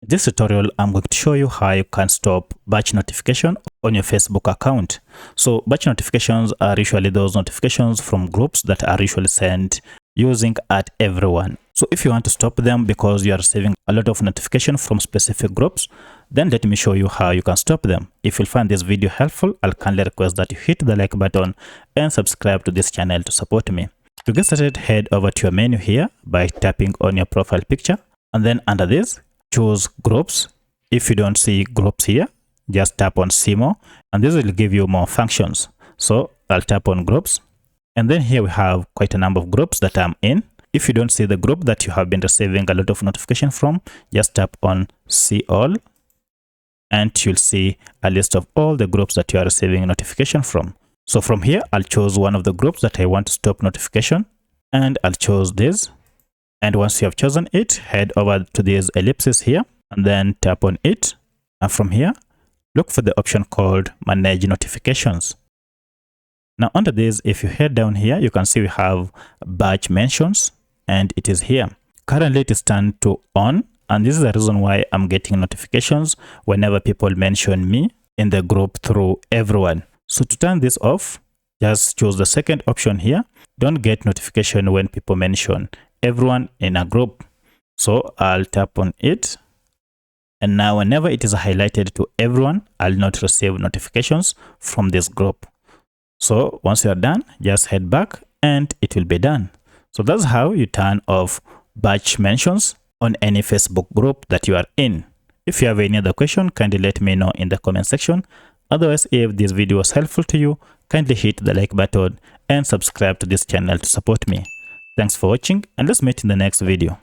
This tutorial, I'm going to show you how you can stop batch notification on your Facebook account. So batch notifications are usually those notifications from groups that are usually sent using @everyone. So if you want to stop them because you are receiving a lot of notification from specific groups, then let me show you how you can stop them. If you find this video helpful, I'll kindly request that you hit the like button and subscribe to this channel to support me. To get started, head over to your menu here by tapping on your profile picture, and then under this, choose groups. If you don't see groups here, just tap on see more, and this will give you more functions. So I'll tap on groups, and then here we have quite a number of groups that I'm in. If you don't see the group that you have been receiving a lot of notification from, just tap on see all, and you'll see a list of all the groups that you are receiving notification from. So from here, I'll choose one of the groups that I want to stop notification, and I'll choose this. And once you have chosen it, head over to these ellipses here and then tap on it. And from here, look for the option called Manage Notifications. Now under this, if you head down here, you can see we have batch mentions, and it is here. Currently it is turned to on, and this is the reason why I'm getting notifications whenever people mention me in the group through everyone. So to turn this off, just choose the second option here. Don't get notification when people mention everyone in a group. So I'll tap on it, and now whenever it is highlighted to everyone, I'll not receive notifications from this group. So once you're done, just head back and it will be done. So that's how you turn off batch mentions on any Facebook group that you are in. If you have any other question, kindly let me know in the comment section. Otherwise, if this video was helpful to you, kindly hit the like button and subscribe to this channel to support me. Thanks for watching, and let's meet in the next video.